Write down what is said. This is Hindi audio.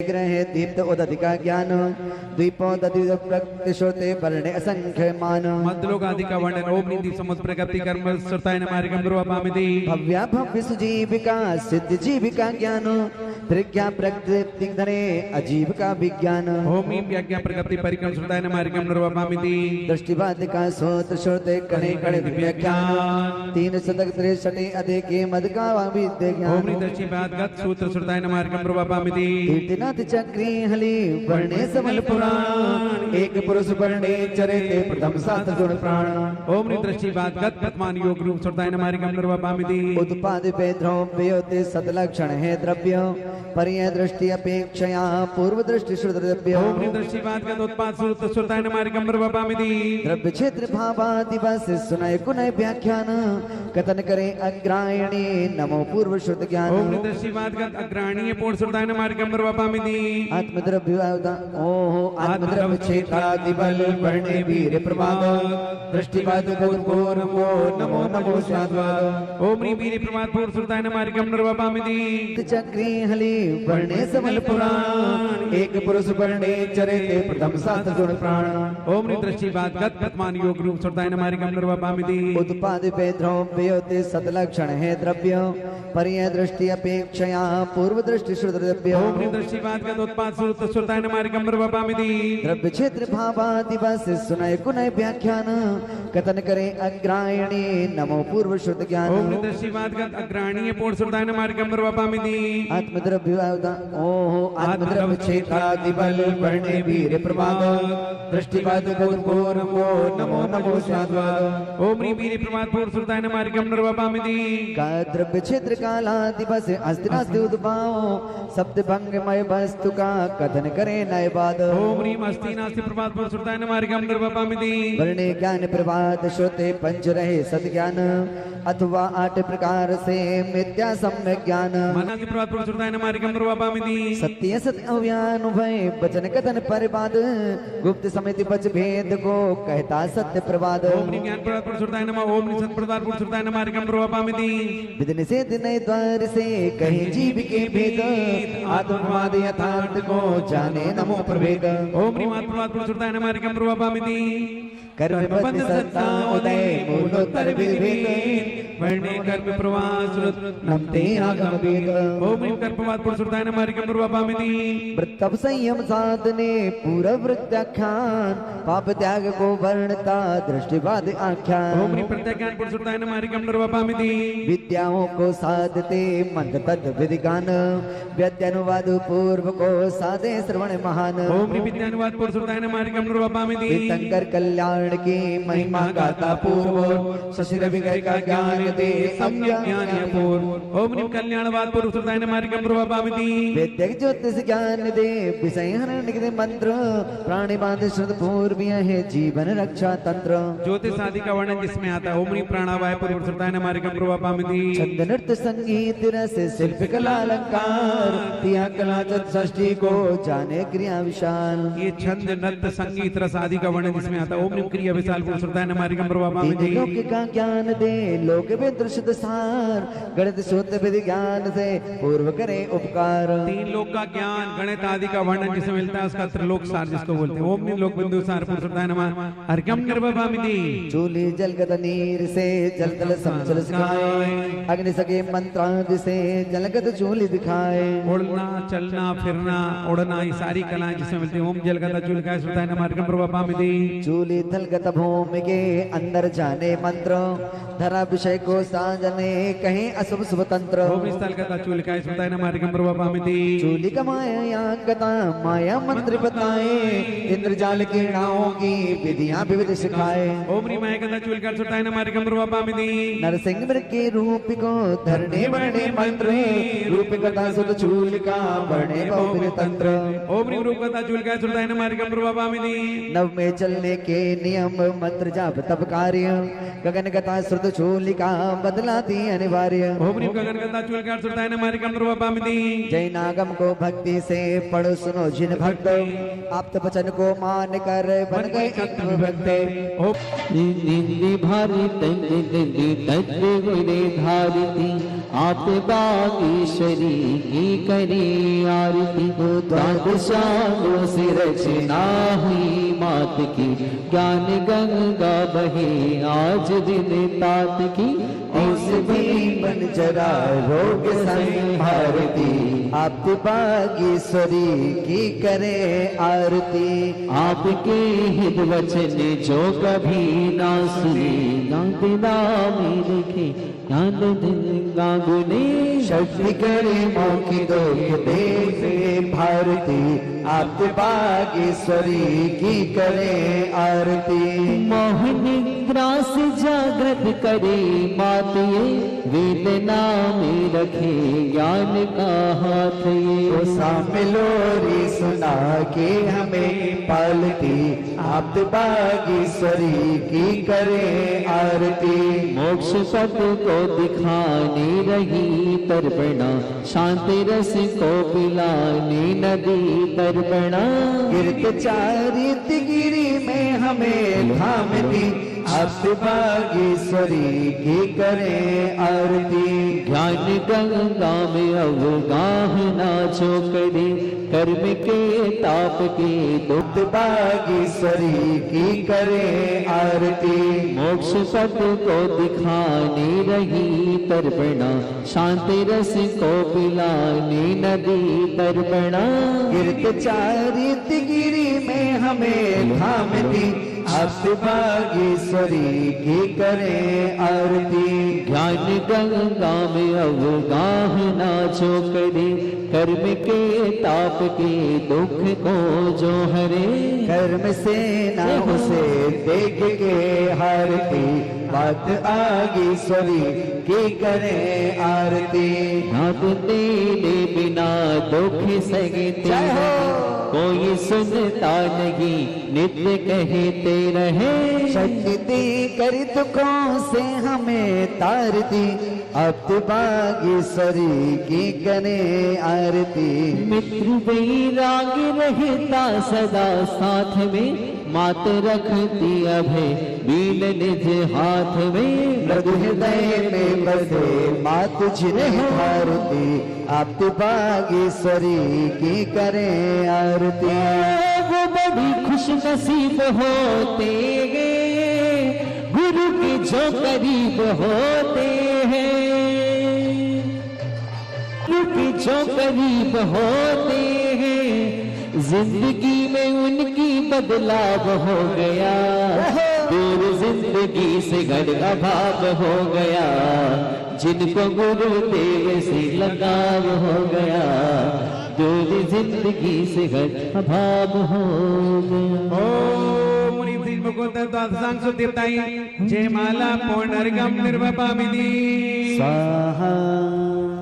विग्रह दीप्त उदधिका ज्ञान द्वीपो दधिश्रोते वर्णे असंख्य मान मद्लोक आदि का वर्णन ओम निधि समुद्र प्रगति कर्म श्रुताय मार्गम रूपामिति भव्या भव्य सुजीविका सिद्ध जीविका ज्ञान प्रज्ञा प्रकृति धरे अजीविका विज्ञान ओम यज्ञ प्रगति परिक्रम श्रुताय मार्गम रूपामिति दृष्टिवाद का सोत श्रोते कणे कणे विज्ञान तीन शतक त्रिशटे अधिके मद का विद्या ज्ञान ओम दृष्टिवाद गत सूत्र श्रुताय मार्गम रूपामिति कीर्तिनाथ चक्री हली वर्णे समल पुराण एक पुरुष वर्णे चरते प्रथम सात गुण प्राण ओम दृष्टिवाद गत पद्मान योग रूप श्रुताय मार्गम रूपामिति उत्पाद पे द्रव्योते सतलक्षण है द्रव्य पर्य दृष्टि अपेक्षया पूर्व दृष्टि श्रुत द्रव्य ओम दृष्टिवाद गत उत्पाद सूत्र श्रुताय मार्गम रूपामिति द्रव्य क्षेत्र भावादिवास सुनय कुनय व्याख्यान कथन करे अग्रायणी नमो पूर्व श्रुत ज्ञान ओम दृष्टिवाद गत अग्राणीय पूर्ण श्रुताय मार्गम रूपामिति आत्मद्रव्य ओहो आत्मद्रव्य क्षेत्रादि बल वर्णे वीर प्रमाद दृष्टिवाद पूर्वो नमो नमो स्वाद्वाद ओम वीर प्रमाद पूर्ण श्रुताय मार्गम रूपामिति चक्री हली वर्णे समल पुराण एक पुरुष वर्णे चरते प्रथम सात गुण प्राण ओम दृष्टिवाद गत पद्मान योग रूप श्रुताय मार्गम रूपामिति उत्पाद पे द्रव्योते सतलक्षण है द्रव्य पर्य दृष्टि अपेक्षया पूर्व दृष्टि श्रुत द्रव्य ओम दृष्टिवाद गत उत्पाद सूत्र श्रुताय मार्गम रूपामिति द्रव्य क्षेत्र भावादिवास सुनय कुनय व्याख्यान कथन करे अग्रायणी नमो पूर्व श्रुत ज्ञान ओम दृष्टिवाद गत अग्राणीय पूर्ण श्रुताय मार्गम रूपामिति आत्मद्रव्य ओहो आत्मद्रव्य क्षेत्रादि बल वर्णे वीर प्रमाद दृष्टिवाद पूर्वो नमो नमो स्वाद्वाद ओम वीर प्रमाद पूर्ण श्रुताय मार्गम रूपामिति का द्रव्य क्षेत्र कालादिवस अस्ति नास्ति उद्भाव शब्द भंगमय वस्तु का कथन करे नय बाद ओम ह्रीम अस्ति नास्ति प्रभात पूर्ण श्रुताय मार्गम रूपामिति वर्णे ज्ञान प्रभात श्रुते पंच रहे सत ज्ञान अथवा 8 प्रकार से मिथ्या सम्यक ज्ञान मनादि प्रभात पूर्ण श्रुताय मार्गम रूपामिति सत्य सत अव्यानुभव वचन कथन परिवाद गुप्त समिति बच भेद को कहता सत्य प्रवाद ओम ज्ञान प्रभात पूर्ण श्रुताय नमः ओम सत प्रभात पूर्ण श्रुताय मार्गम रूपामिति विद निषेध नए द्वार से कहीं जीव के भेद आत्मवाद यथार्थ को जाने नमो प्रभेद ओम ह्रीम प्रभात पूर्ण श्रुताय मार्गम रूपामिति कर्म बंध सत्ता उदय मूलोत्तर विभेद वर्णे कर्म प्रवाह श्रुत नमते आगम वेद ओम ह्रीम कर्मवाद पूर्ण श्रुताय मार्गम रूपामिति वृत्तव संयम साधने पूरा वृत्ताख्यान पाप त्याग को वर्णता दृष्टिवाद आख्यान ओम ह्रीम प्रत्याख्यान पूर्ण श्रुताय मार्गम रूपामिति विद्याओं को साधते मंत्र तत्व विधिगान व्यत्यानुवाद पूर्व को साधे श्रवण महान ओम ह्रीम विद्यानुवाद पूर्ण श्रुताय मार्गम रूपामिति शंकर कल्याण की महिमा गाता पूर्व शशिर विग्रह का ज्ञान दे सम्यक ज्ञान पूर्व ओम ह्रीम कल्याणवाद पूर्ण श्रुताय मार्गम रूपामिति वेद्यक ज्योतिष ज्ञान दे विषय हरण निगते मंत्र प्राणी बांध श्रुत पूर्व है जीवन रक्षा तंत्र ज्योतिष आदि का वर्णन जिसमें आता है ओम ह्रीम प्राणावाय पूर्ण श्रुताय मार्गम रूपामिति छंद नृत्य संगीत रस शिल्प कला अलंकार तिया कला षष्ठी को जाने क्रिया विशाल ये छंद नृत्य संगीत रस आदि का वर्णन जिसमें आता है ओम ह्रीम क्रिया विशाल पूर्ण श्रुताय मार्गम रूपामिति लोक का ज्ञान दे लोक वेद शुद्ध सार गणित सूत्र विधि ज्ञान से पूर्व करे उपकार 3 लोक का ज्ञान गणित आदि का वर्णन जिसे मिलता है उसका त्रिलोक सार जिसको बोलते हैं ओम लोक बिंदु सार पूर्ण श्रुताय मार्गम रूपामिति चूली जलगत नीर से जल तल समचल सिखाए अग्नि सके मंत्रादि से जलगत चूली दिखाए उड़ना चलना फिरना उड़ना ये सारी कलाएं जिसमें मिलती है ओम जलगत चूलिका श्रुताय मार्गम रूपामिति चूली थलगत भूमि के अंदर जाने मंत्र धरा विषय को साजने कहीं अशुभ शुभ तंत्र ओम स्थलगत चूलिका श्रुताय मार्गम रूपामिति चूली का माया गता माया मंत्र बताए इंद्रजाल कीड़ाओं की विधियां विविध सिखाए ओम ह्रीम माया चूलिका श्रुताय मार्गम रूपामिति नरसिंह मृग के रूप को धरने वर्णे मंत्र रूप कथा सुत चूलिका वर्णे बहुविध तंत्र ओम ह्रीम रूपकथा चूलिका श्रुताय मार्गम रूपामिति नव में चलने के नियम मंत्र जाप तप कार्य गगन कथा श्रुत चूलिका बदलाती अनिवार्य ओम ह्रीम गगन कथा चूलिका श्रुताय मार्गम रूपामिति जैनागम को भक्ति से पढ़ो सुनो जिन भक्त आप्त वचन को मान कर बन गए अंतर भक्त निंदी भारी तंदी तंदी तत्व विरे धारिती आप बागेश्वरी की करें आरती। द्वादशांगों से रचना हुई मात की, ज्ञान गंगा बहे आज दिन तात की। औषधि बन जरा रोग संहारती, आप बागेश्वरी की करे आरती। आपके हित वचन जो कभी ना सुने, याद नाम लिखे याद गांगुने। शक्ति करे मौकी दो देवे भारती, आप बागेश्वरी की करे आरती। मोहनी ग्रास जागृत करे मात ये, वेदना में रखे ज्ञान का हाथ ये। सामने लोरी सुना के हमें पालती, आप बागेश्वरी की करे आरती। मोक्ष पथ को दिखाने रही तर्पणा, शांति रस को पिलाने नदी तर्पणा। गिरत चारित गिरी में हमें थामती, आप बागेश्वरी की करे आरती। ज्ञान गंगा में अवगाह ना जो करे, कर्म के ताप के दुख बागेश्वरी की करे आरती। मोक्ष पथ को दिखाने रही तर्पणा, शांति रस को पिलाने नदी तर्पणा। गिरत चारित गिरी में हमें थामती, आप बागेश्वरी की करे आरती। ज्ञान गंगा में अवगाह ना जो करे, कर्म के ताप के दुख को जो हरे। कर्म से नाम से देख के हारती, बात बागेश्वरी की करे आरती। नाथ तेरे बिना दुख सहते रहे, कोई सुनता नहीं नित्य कहते रहे। शक्ति कर दुखों से हमें तार दी, अब बागेश्वरी की करे आरती। मित्र वैराग रहता सदा साथ में, मात रखती अभय बीन निज हाथ में। मृदु हृदय में बसे मात जिन्हें भारती, आप बागेश्वरी की करे आरती। वो बड़ी खुश नसीब होते हैं, गुरु के जो करीब होते हैं, गुरु के जो करीब होते हैं। जिंदगी में उनकी बदलाव हो गया, दूर जिंदगी से घर अभाव हो गया। जिनको गुरुदेव से लगाव हो गया, दूर जिंदगी से घर अभाव हो गया। ओम मुनि श्री भगवत द्वादशांग सुदेवताई जय माला पौंडरगम निर्वपामिनी स्वाहा।